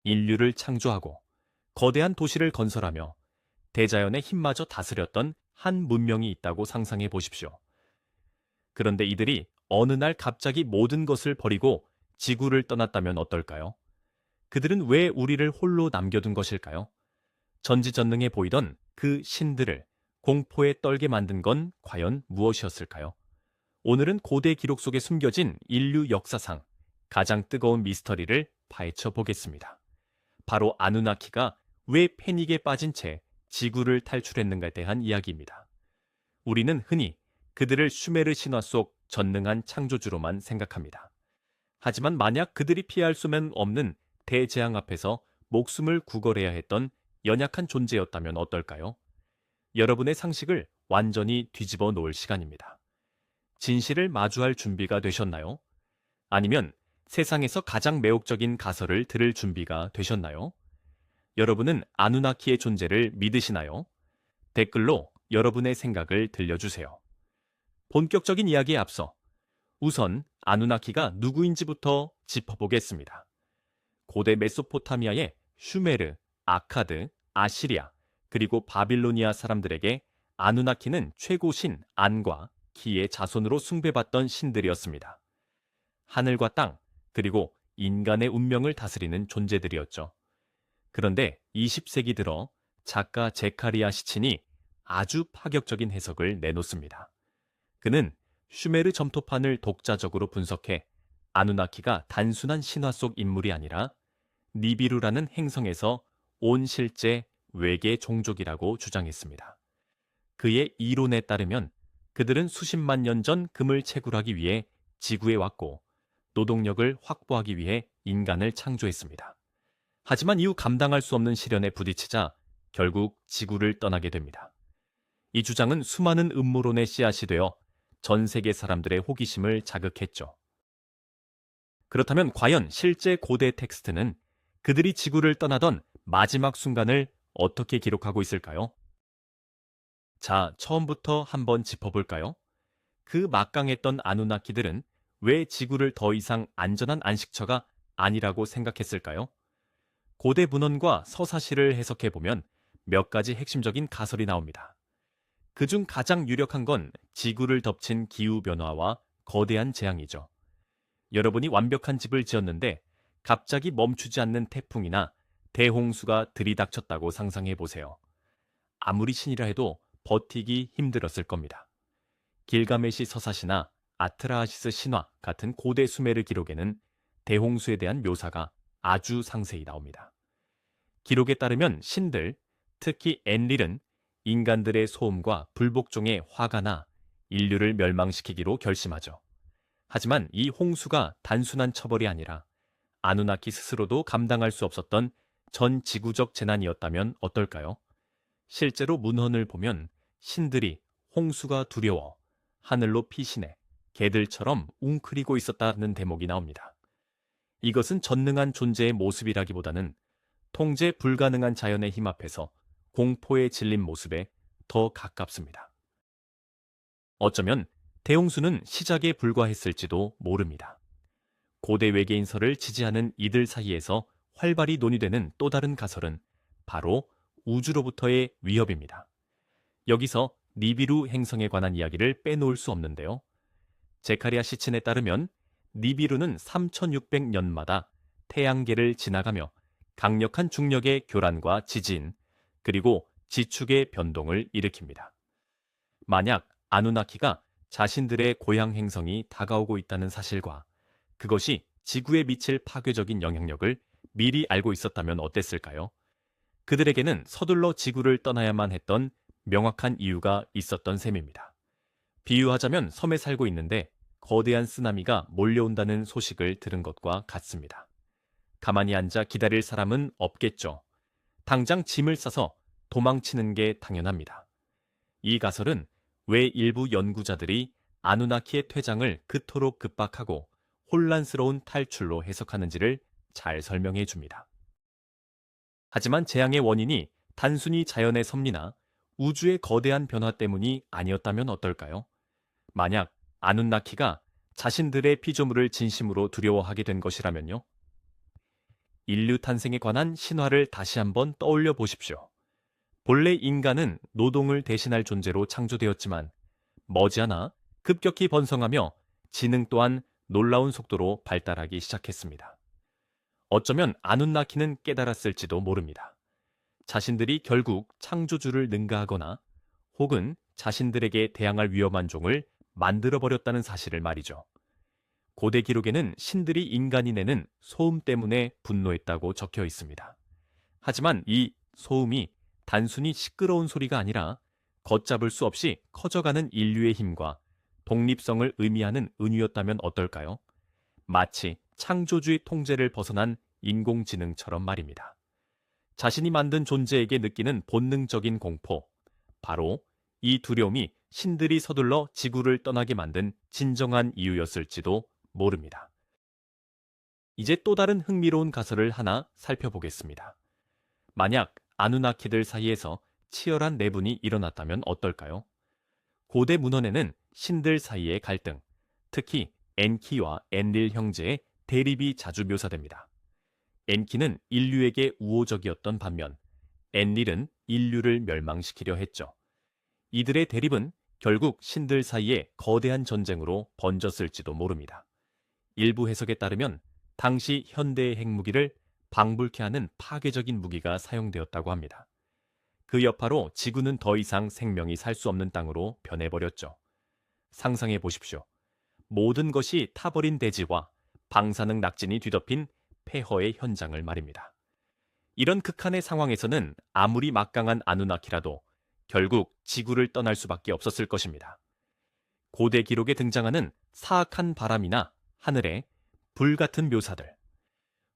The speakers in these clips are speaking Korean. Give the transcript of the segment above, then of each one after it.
인류를 창조하고 거대한 도시를 건설하며 대자연의 힘마저 다스렸던 한 문명이 있다고 상상해 보십시오. 그런데 이들이 어느 날 갑자기 모든 것을 버리고 지구를 떠났다면 어떨까요? 그들은 왜 우리를 홀로 남겨둔 것일까요? 전지전능해 보이던 그 신들을 공포에 떨게 만든 건 과연 무엇이었을까요? 오늘은 고대 기록 속에 숨겨진 인류 역사상 가장 뜨거운 미스터리를 파헤쳐 보겠습니다. 바로 아누나키가 왜 패닉에 빠진 채 지구를 탈출했는가에 대한 이야기입니다. 우리는 흔히 그들을 슈메르 신화 속 전능한 창조주로만 생각합니다. 하지만 만약 그들이 피할 수는 없는 대재앙 앞에서 목숨을 구걸해야 했던 연약한 존재였다면 어떨까요? 여러분의 상식을 완전히 뒤집어 놓을 시간입니다. 진실을 마주할 준비가 되셨나요? 아니면 세상에서 가장 매혹적인 가설을 들을 준비가 되셨나요? 여러분은 아누나키의 존재를 믿으시나요? 댓글로 여러분의 생각을 들려주세요. 본격적인 이야기에 앞서 우선 아누나키가 누구인지부터 짚어보겠습니다. 고대 메소포타미아의 슈메르, 아카드, 아시리아, 그리고 바빌로니아 사람들에게 아누나키는 최고신 안과 키의 자손으로 숭배받던 신들이었습니다. 하늘과 땅, 그리고 인간의 운명을 다스리는 존재들이었죠. 그런데 20세기 들어 작가 제카리아 시친이 아주 파격적인 해석을 내놓습니다. 그는 슈메르 점토판을 독자적으로 분석해 아누나키가 단순한 신화 속 인물이 아니라 니비루라는 행성에서 온 실제 외계 종족이라고 주장했습니다. 그의 이론에 따르면 그들은 수십만 년 전 금을 채굴하기 위해 지구에 왔고 노동력을 확보하기 위해 인간을 창조했습니다. 하지만 이후 감당할 수 없는 시련에 부딪히자 결국 지구를 떠나게 됩니다. 이 주장은 수많은 음모론의 씨앗이 되어 전 세계 사람들의 호기심을 자극했죠. 그렇다면 과연 실제 고대 텍스트는 그들이 지구를 떠나던 마지막 순간을 어떻게 기록하고 있을까요? 자, 처음부터 한번 짚어볼까요? 그 막강했던 아누나키들은 왜 지구를 더 이상 안전한 안식처가 아니라고 생각했을까요? 고대 문헌과 서사시를 해석해보면 몇 가지 핵심적인 가설이 나옵니다. 그중 가장 유력한 건 지구를 덮친 기후변화와 거대한 재앙이죠. 여러분이 완벽한 집을 지었는데 갑자기 멈추지 않는 태풍이나 대홍수가 들이닥쳤다고 상상해보세요. 아무리 신이라 해도 버티기 힘들었을 겁니다. 길가메시 서사시나 아트라하시스 신화 같은 고대 수메르 기록에는 대홍수에 대한 묘사가 아주 상세히 나옵니다. 기록에 따르면 신들, 특히 엔릴은 인간들의 소음과 불복종에 화가 나 인류를 멸망시키기로 결심하죠. 하지만 이 홍수가 단순한 처벌이 아니라 아누나키 스스로도 감당할 수 없었던 전 지구적 재난이었다면 어떨까요? 실제로 문헌을 보면 신들이 홍수가 두려워 하늘로 피신해 개들처럼 웅크리고 있었다는 대목이 나옵니다. 이것은 전능한 존재의 모습이라기보다는 통제 불가능한 자연의 힘 앞에서 공포에 질린 모습에 더 가깝습니다. 어쩌면 대홍수는 시작에 불과했을지도 모릅니다. 고대 외계인설을 지지하는 이들 사이에서 활발히 논의되는 또 다른 가설은 바로 우주로부터의 위협입니다. 여기서 니비루 행성에 관한 이야기를 빼놓을 수 없는데요. 제카리아 시친에 따르면 니비루는 3600년마다 태양계를 지나가며 강력한 중력의 교란과 지진, 그리고 지축의 변동을 일으킵니다. 만약 아누나키가 자신들의 고향 행성이 다가오고 있다는 사실과 그것이 지구에 미칠 파괴적인 영향력을 미리 알고 있었다면 어땠을까요? 그들에게는 서둘러 지구를 떠나야만 했던 명확한 이유가 있었던 셈입니다. 비유하자면 섬에 살고 있는데 거대한 쓰나미가 몰려온다는 소식을 들은 것과 같습니다. 가만히 앉아 기다릴 사람은 없겠죠. 당장 짐을 싸서 도망치는 게 당연합니다. 이 가설은 왜 일부 연구자들이 아누나키의 퇴장을 그토록 급박하고 혼란스러운 탈출로 해석하는지를 잘 설명해 줍니다. 하지만 재앙의 원인이 단순히 자연의 섭리나 우주의 거대한 변화 때문이 아니었다면 어떨까요? 만약 아누나키가 자신들의 피조물을 진심으로 두려워하게 된 것이라면요? 인류 탄생에 관한 신화를 다시 한번 떠올려 보십시오. 본래 인간은 노동을 대신할 존재로 창조되었지만 머지않아 급격히 번성하며 지능 또한 놀라운 속도로 발달하기 시작했습니다. 어쩌면 아누나키는 깨달았을지도 모릅니다. 자신들이 결국 창조주를 능가하거나 혹은 자신들에게 대항할 위험한 종을 만들어버렸다는 사실을 말이죠. 고대 기록에는 신들이 인간이 내는 소음 때문에 분노했다고 적혀 있습니다. 하지만 이 소음이 단순히 시끄러운 소리가 아니라 걷잡을 수 없이 커져가는 인류의 힘과 독립성을 의미하는 은유였다면 어떨까요? 마치 창조주의 통제를 벗어난 인공지능처럼 말입니다. 자신이 만든 존재에게 느끼는 본능적인 공포, 바로 이 두려움이 신들이 서둘러 지구를 떠나게 만든 진정한 이유였을지도 모릅니다. 이제 또 다른 흥미로운 가설을 하나 살펴보겠습니다. 만약 아누나키들 사이에서 치열한 내분이 일어났다면 어떨까요? 고대 문헌에는 신들 사이의 갈등, 특히 엔키와 엔릴 형제의 대립이 자주 묘사됩니다. 엔키는 인류에게 우호적이었던 반면 엔릴은 인류를 멸망시키려 했죠. 이들의 대립은 결국 신들 사이의 거대한 전쟁으로 번졌을지도 모릅니다. 일부 해석에 따르면 당시 현대의 핵무기를 방불케 하는 파괴적인 무기가 사용되었다고 합니다. 그 여파로 지구는 더 이상 생명이 살 수 없는 땅으로 변해버렸죠. 상상해 보십시오. 모든 것이 타버린 대지와 방사능 낙진이 뒤덮인 폐허의 현장을 말입니다. 이런 극한의 상황에서는 아무리 막강한 아누나키라도 결국 지구를 떠날 수밖에 없었을 것입니다. 고대 기록에 등장하는 사악한 바람이나 하늘의 불같은 묘사들.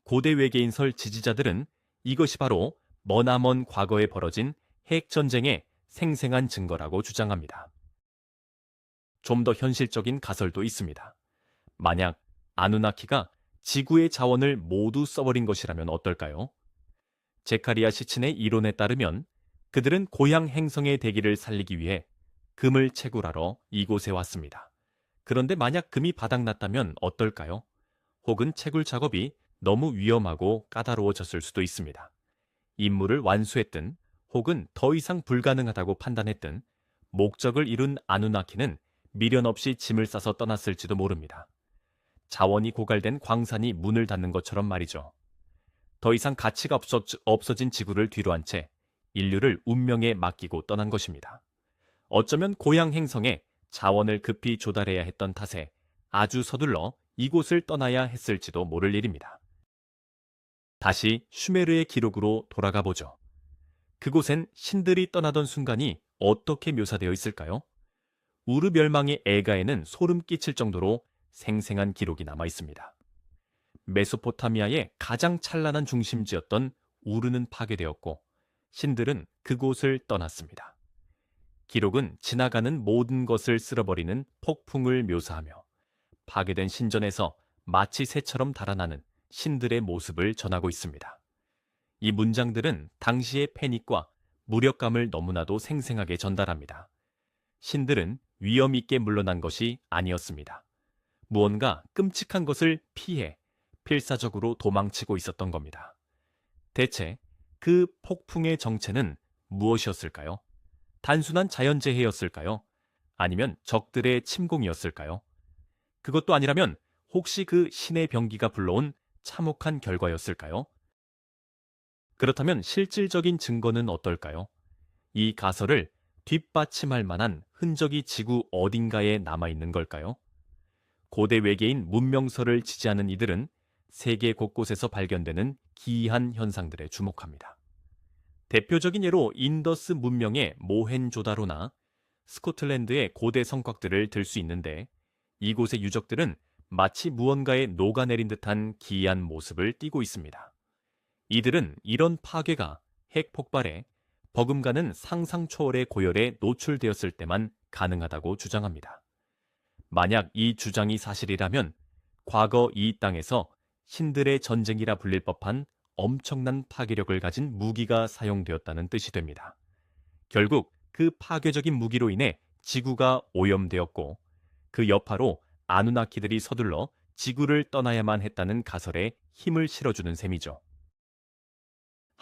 고대 외계인설 지지자들은 이것이 바로 머나먼 과거에 벌어진 핵전쟁의 생생한 증거라고 주장합니다. 좀 더 현실적인 가설도 있습니다. 만약 아누나키가 지구의 자원을 모두 써버린 것이라면 어떨까요? 제카리아 시친의 이론에 따르면 그들은 고향 행성의 대기를 살리기 위해 금을 채굴하러 이곳에 왔습니다. 그런데 만약 금이 바닥났다면 어떨까요? 혹은 채굴 작업이 너무 위험하고 까다로워졌을 수도 있습니다. 임무를 완수했든 혹은 더 이상 불가능하다고 판단했든 목적을 이룬 아누나키는 미련 없이 짐을 싸서 떠났을지도 모릅니다. 자원이 고갈된 광산이 문을 닫는 것처럼 말이죠. 더 이상 가치가 없어진 지구를 뒤로한 채 인류를 운명에 맡기고 떠난 것입니다. 어쩌면 고향 행성에 자원을 급히 조달해야 했던 탓에 아주 서둘러 이곳을 떠나야 했을지도 모를 일입니다. 다시 슈메르의 기록으로 돌아가 보죠. 그곳엔 신들이 떠나던 순간이 어떻게 묘사되어 있을까요? 우르 멸망의 애가에는 소름 끼칠 정도로 생생한 기록이 남아 있습니다. 메소포타미아의 가장 찬란한 중심지였던 우르는 파괴되었고 신들은 그곳을 떠났습니다. 기록은 지나가는 모든 것을 쓸어버리는 폭풍을 묘사하며 파괴된 신전에서 마치 새처럼 달아나는 신들의 모습을 전하고 있습니다. 이 문장들은 당시의 패닉과 무력감을 너무나도 생생하게 전달합니다. 신들은 위험 있게 물러난 것이 아니었습니다. 무언가 끔찍한 것을 피해 필사적으로 도망치고 있었던 겁니다. 대체 그 폭풍의 정체는 무엇이었을까요? 단순한 자연재해였을까요? 아니면 적들의 침공이었을까요? 그것도 아니라면 혹시 그 신의 병기가 불러온 참혹한 결과였을까요? 그렇다면 실질적인 증거는 어떨까요? 이 가설을 뒷받침할 만한 흔적이 지구 어딘가에 남아있는 걸까요? 고대 외계인 문명설을 지지하는 이들은 세계 곳곳에서 발견되는 기이한 현상들에 주목합니다. 대표적인 예로 인더스 문명의 모헨조다로나 스코틀랜드의 고대 성곽들을 들 수 있는데 이곳의 유적들은 마치 무언가에 녹아내린 듯한 기이한 모습을 띠고 있습니다. 이들은 이런 파괴가 핵 폭발에 버금가는 상상 초월의 고열에 노출되었을 때만 가능하다고 주장합니다. 만약 이 주장이 사실이라면 과거 이 땅에서 신들의 전쟁이라 불릴 법한 엄청난 파괴력을 가진 무기가 사용되었다는 뜻이 됩니다. 결국 그 파괴적인 무기로 인해 지구가 오염되었고 그 여파로 아누나키들이 서둘러 지구를 떠나야만 했다는 가설에 힘을 실어주는 셈이죠.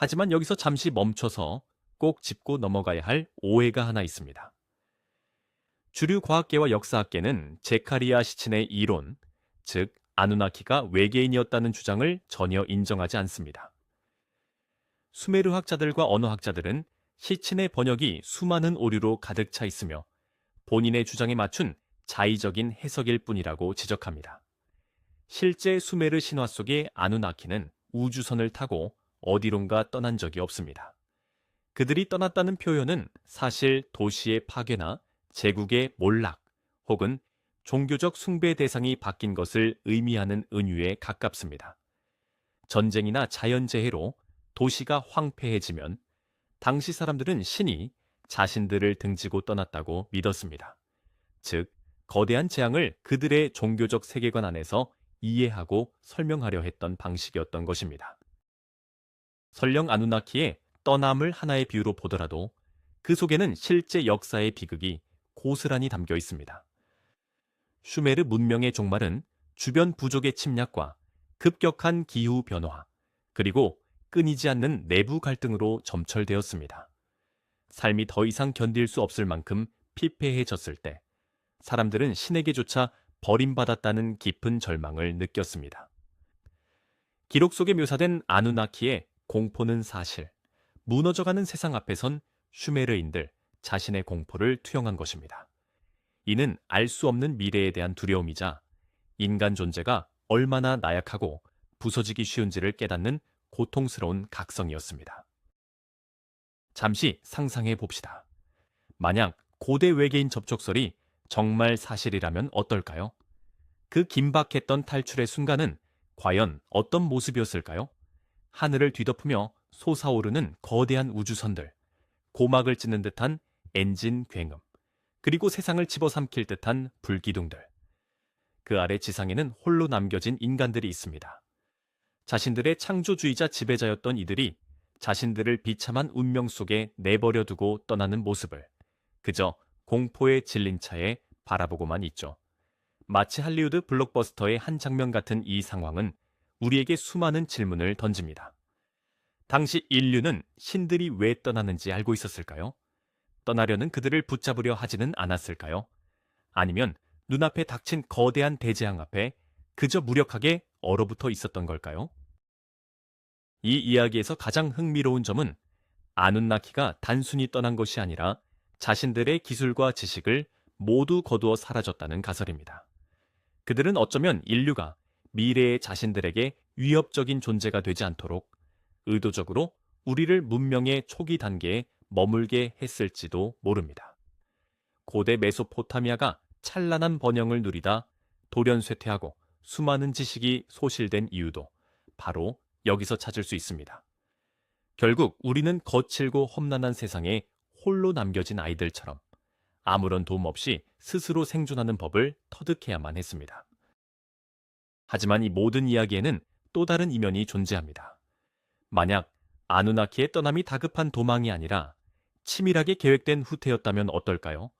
하지만 여기서 잠시 멈춰서 꼭 짚고 넘어가야 할 오해가 하나 있습니다. 주류 과학계와 역사학계는 제카리아 시친의 이론, 즉 아누나키가 외계인이었다는 주장을 전혀 인정하지 않습니다. 수메르 학자들과 언어학자들은 시친의 번역이 수많은 오류로 가득 차 있으며 본인의 주장에 맞춘 자의적인 해석일 뿐이라고 지적합니다. 실제 수메르 신화 속의 아누나키는 우주선을 타고 어디론가 떠난 적이 없습니다. 그들이 떠났다는 표현은 사실 도시의 파괴나 제국의 몰락 혹은 종교적 숭배 대상이 바뀐 것을 의미하는 은유에 가깝습니다. 전쟁이나 자연재해로 도시가 황폐해지면 당시 사람들은 신이 자신들을 등지고 떠났다고 믿었습니다. 즉, 거대한 재앙을 그들의 종교적 세계관 안에서 이해하고 설명하려 했던 방식이었던 것입니다. 설령 아누나키의 떠남을 하나의 비유로 보더라도 그 속에는 실제 역사의 비극이 고스란히 담겨 있습니다. 슈메르 문명의 종말은 주변 부족의 침략과 급격한 기후 변화, 그리고 끊이지 않는 내부 갈등으로 점철되었습니다. 삶이 더 이상 견딜 수 없을 만큼 피폐해졌을 때 사람들은 신에게조차 버림받았다는 깊은 절망을 느꼈습니다. 기록 속에 묘사된 아누나키의 공포는 사실, 무너져가는 세상 앞에선 슈메르인들 자신의 공포를 투영한 것입니다. 이는 알 수 없는 미래에 대한 두려움이자 인간 존재가 얼마나 나약하고 부서지기 쉬운지를 깨닫는 고통스러운 각성이었습니다. 잠시 상상해 봅시다. 만약 고대 외계인 접촉설이 정말 사실이라면 어떨까요? 그 긴박했던 탈출의 순간은 과연 어떤 모습이었을까요? 하늘을 뒤덮으며 솟아오르는 거대한 우주선들, 고막을 찢는 듯한 엔진 굉음, 그리고 세상을 집어삼킬 듯한 불기둥들. 그 아래 지상에는 홀로 남겨진 인간들이 있습니다. 자신들의 창조주의자 지배자였던 이들이 자신들을 비참한 운명 속에 내버려 두고 떠나는 모습을 그저 공포에 질린 차에 바라보고만 있죠. 마치 할리우드 블록버스터의 한 장면 같은 이 상황은 우리에게 수많은 질문을 던집니다. 당시 인류는 신들이 왜 떠나는지 알고 있었을까요? 떠나려는 그들을 붙잡으려 하지는 않았을까요? 아니면 눈앞에 닥친 거대한 대재앙 앞에 그저 무력하게 얼어붙어 있었던 걸까요? 이 이야기에서 가장 흥미로운 점은 아눈나키가 단순히 떠난 것이 아니라 자신들의 기술과 지식을 모두 거두어 사라졌다는 가설입니다. 그들은 어쩌면 인류가 미래의 자신들에게 위협적인 존재가 되지 않도록 의도적으로 우리를 문명의 초기 단계에 머물게 했을지도 모릅니다. 고대 메소포타미아가 찬란한 번영을 누리다 돌연쇠퇴하고 수많은 지식이 소실된 이유도 바로 여기서 찾을 수 있습니다. 결국 우리는 거칠고 험난한 세상에 홀로 남겨진 아이들처럼 아무런 도움 없이 스스로 생존하는 법을 터득해야만 했습니다. 하지만 이 모든 이야기에는 또 다른 이면이 존재합니다. 만약 아누나키의 떠남이 다급한 도망이 아니라 치밀하게 계획된 후퇴였다면 어떨까요?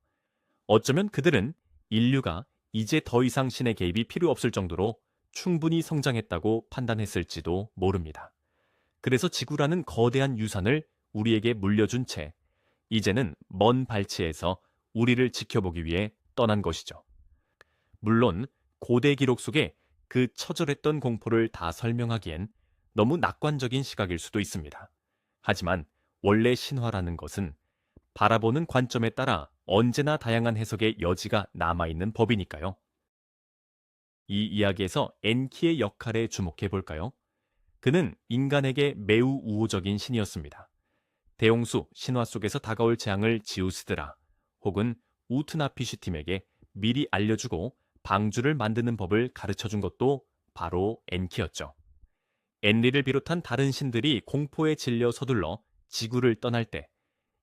어쩌면 그들은 인류가 이제 더 이상 신의 개입이 필요 없을 정도로 충분히 성장했다고 판단했을지도 모릅니다. 그래서 지구라는 거대한 유산을 우리에게 물려준 채 이제는 먼 발치에서 우리를 지켜보기 위해 떠난 것이죠. 물론 고대 기록 속에 그 처절했던 공포를 다 설명하기엔 너무 낙관적인 시각일 수도 있습니다. 하지만 원래 신화라는 것은 바라보는 관점에 따라 언제나 다양한 해석의 여지가 남아있는 법이니까요. 이 이야기에서 엔키의 역할에 주목해 볼까요? 그는 인간에게 매우 우호적인 신이었습니다. 대홍수, 신화 속에서 다가올 재앙을 지우스드라 혹은 우트나피슈팀에게 미리 알려주고 방주를 만드는 법을 가르쳐준 것도 바로 엔키였죠. 엔리를 비롯한 다른 신들이 공포에 질려 서둘러 지구를 떠날 때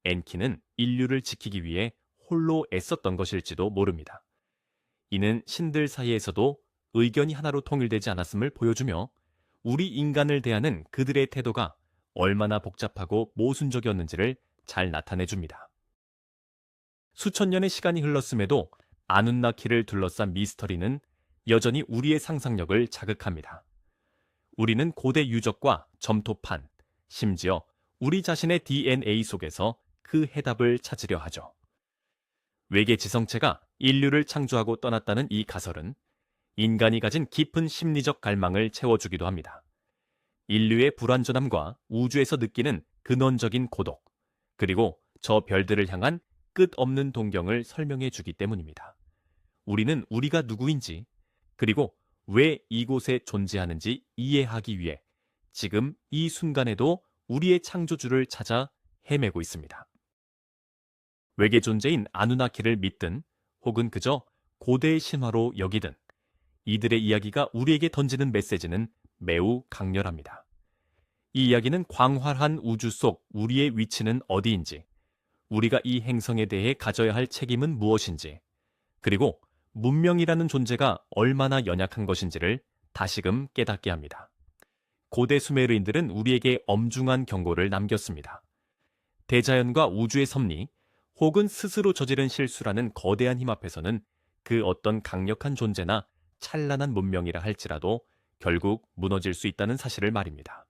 엔키는 인류를 지키기 위해 홀로 애썼던 것일지도 모릅니다. 이는 신들 사이에서도 의견이 하나로 통일되지 않았음을 보여주며 우리 인간을 대하는 그들의 태도가 얼마나 복잡하고 모순적이었는지를 잘 나타내줍니다. 수천 년의 시간이 흘렀음에도 아눈나키를 둘러싼 미스터리는 여전히 우리의 상상력을 자극합니다. 우리는 고대 유적과 점토판, 심지어 우리 자신의 DNA 속에서 그 해답을 찾으려 하죠. 외계 지성체가 인류를 창조하고 떠났다는 이 가설은 인간이 가진 깊은 심리적 갈망을 채워주기도 합니다. 인류의 불완전함과 우주에서 느끼는 근원적인 고독, 그리고 저 별들을 향한 끝없는 동경을 설명해 주기 때문입니다. 우리는 우리가 누구인지, 그리고 왜 이곳에 존재하는지 이해하기 위해 지금 이 순간에도 우리의 창조주를 찾아 헤매고 있습니다. 외계 존재인 아누나키를 믿든 혹은 그저 고대의 신화로 여기든 이들의 이야기가 우리에게 던지는 메시지는 매우 강렬합니다. 이 이야기는 광활한 우주 속 우리의 위치는 어디인지, 우리가 이 행성에 대해 가져야 할 책임은 무엇인지, 그리고 문명이라는 존재가 얼마나 연약한 것인지를 다시금 깨닫게 합니다. 고대 수메르인들은 우리에게 엄중한 경고를 남겼습니다. 대자연과 우주의 섭리, 혹은 스스로 저지른 실수라는 거대한 힘 앞에서는 그 어떤 강력한 존재나 찬란한 문명이라 할지라도 결국 무너질 수 있다는 사실을 말입니다.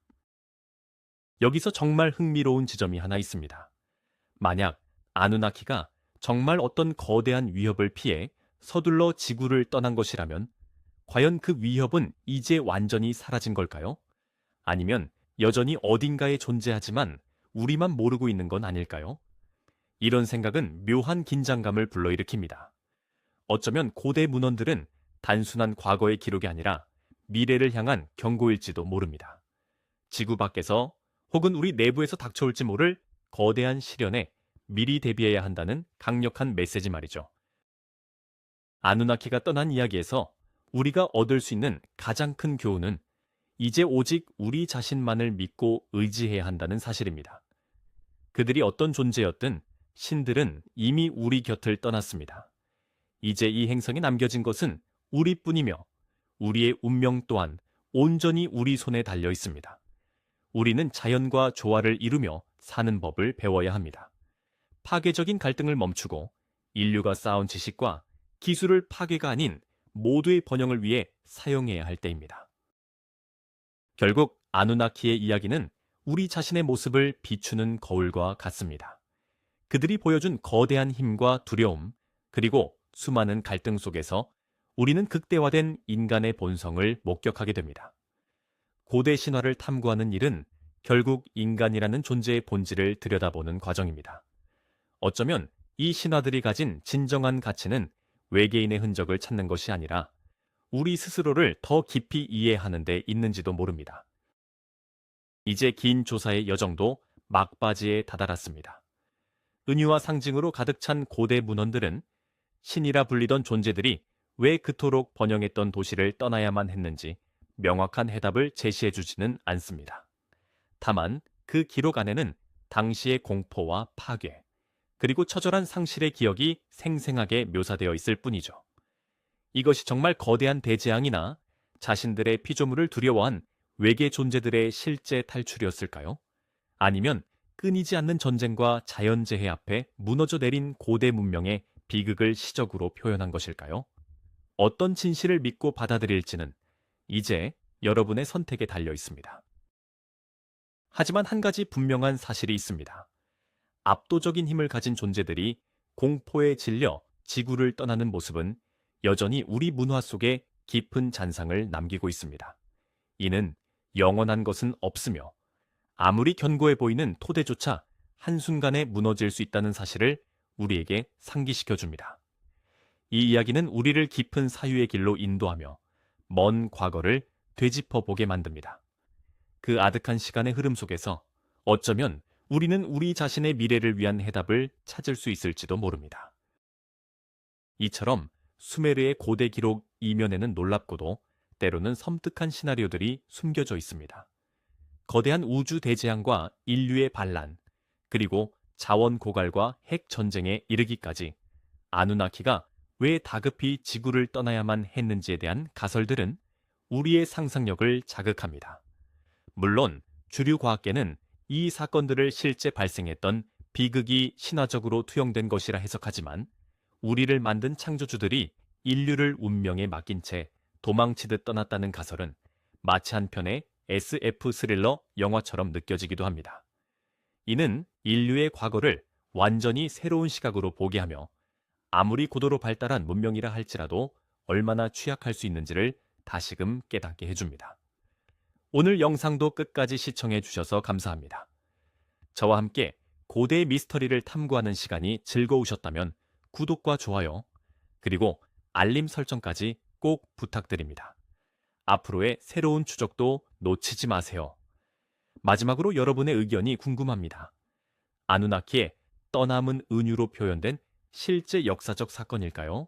여기서 정말 흥미로운 지점이 하나 있습니다. 만약 아누나키가 정말 어떤 거대한 위협을 피해 서둘러 지구를 떠난 것이라면 과연 그 위협은 이제 완전히 사라진 걸까요? 아니면 여전히 어딘가에 존재하지만 우리만 모르고 있는 건 아닐까요? 이런 생각은 묘한 긴장감을 불러일으킵니다. 어쩌면 고대 문헌들은 단순한 과거의 기록이 아니라 미래를 향한 경고일지도 모릅니다. 지구 밖에서 혹은 우리 내부에서 닥쳐올지 모를 거대한 시련에 미리 대비해야 한다는 강력한 메시지 말이죠. 아누나키가 떠난 이야기에서 우리가 얻을 수 있는 가장 큰 교훈은 이제 오직 우리 자신만을 믿고 의지해야 한다는 사실입니다. 그들이 어떤 존재였든 신들은 이미 우리 곁을 떠났습니다. 이제 이 행성에 남겨진 것은 우리뿐이며 우리의 운명 또한 온전히 우리 손에 달려 있습니다. 우리는 자연과 조화를 이루며 사는 법을 배워야 합니다. 파괴적인 갈등을 멈추고 인류가 쌓은 지식과 기술을 파괴가 아닌 모두의 번영을 위해 사용해야 할 때입니다. 결국 아누나키의 이야기는 우리 자신의 모습을 비추는 거울과 같습니다. 그들이 보여준 거대한 힘과 두려움, 그리고 수많은 갈등 속에서 우리는 극대화된 인간의 본성을 목격하게 됩니다. 고대 신화를 탐구하는 일은 결국 인간이라는 존재의 본질을 들여다보는 과정입니다. 어쩌면 이 신화들이 가진 진정한 가치는 외계인의 흔적을 찾는 것이 아니라 우리 스스로를 더 깊이 이해하는 데 있는지도 모릅니다. 이제 긴 조사의 여정도 막바지에 다다랐습니다. 은유와 상징으로 가득 찬 고대 문헌들은 신이라 불리던 존재들이 왜 그토록 번영했던 도시를 떠나야만 했는지 명확한 해답을 제시해주지는 않습니다. 다만 그 기록 안에는 당시의 공포와 파괴, 그리고 처절한 상실의 기억이 생생하게 묘사되어 있을 뿐이죠. 이것이 정말 거대한 대재앙이나 자신들의 피조물을 두려워한 외계 존재들의 실제 탈출이었을까요? 아니면 끊이지 않는 전쟁과 자연재해 앞에 무너져 내린 고대 문명의 비극을 시적으로 표현한 것일까요? 어떤 진실을 믿고 받아들일지는 이제 여러분의 선택에 달려 있습니다. 하지만 한 가지 분명한 사실이 있습니다. 압도적인 힘을 가진 존재들이 공포에 질려 지구를 떠나는 모습은 여전히 우리 문화 속에 깊은 잔상을 남기고 있습니다. 이는 영원한 것은 없으며 아무리 견고해 보이는 토대조차 한순간에 무너질 수 있다는 사실을 우리에게 상기시켜 줍니다. 이 이야기는 우리를 깊은 사유의 길로 인도하며 먼 과거를 되짚어 보게 만듭니다. 그 아득한 시간의 흐름 속에서 어쩌면 우리는 우리 자신의 미래를 위한 해답을 찾을 수 있을지도 모릅니다. 이처럼 수메르의 고대 기록 이면에는 놀랍고도 때로는 섬뜩한 시나리오들이 숨겨져 있습니다. 거대한 우주 대재앙과 인류의 반란, 그리고 자원 고갈과 핵 전쟁에 이르기까지 아누나키가 왜 다급히 지구를 떠나야만 했는지에 대한 가설들은 우리의 상상력을 자극합니다. 물론 주류 과학계는 이 사건들을 실제 발생했던 비극이 신화적으로 투영된 것이라 해석하지만 우리를 만든 창조주들이 인류를 운명에 맡긴 채 도망치듯 떠났다는 가설은 마치 한편의 SF 스릴러 영화처럼 느껴지기도 합니다. 이는 인류의 과거를 완전히 새로운 시각으로 보게 하며 아무리 고도로 발달한 문명이라 할지라도 얼마나 취약할 수 있는지를 다시금 깨닫게 해줍니다. 오늘 영상도 끝까지 시청해 주셔서 감사합니다. 저와 함께 고대 미스터리를 탐구하는 시간이 즐거우셨다면 구독과 좋아요, 그리고 알림 설정까지 꼭 부탁드립니다. 앞으로의 새로운 추적도 놓치지 마세요. 마지막으로 여러분의 의견이 궁금합니다. 아누나키의 떠남은 은유로 표현된 실제 역사적 사건일까요?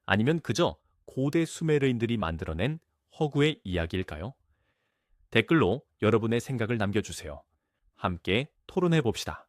아니면 그저 고대 수메르인들이 만들어낸 허구의 이야기일까요? 댓글로 여러분의 생각을 남겨주세요. 함께 토론해 봅시다.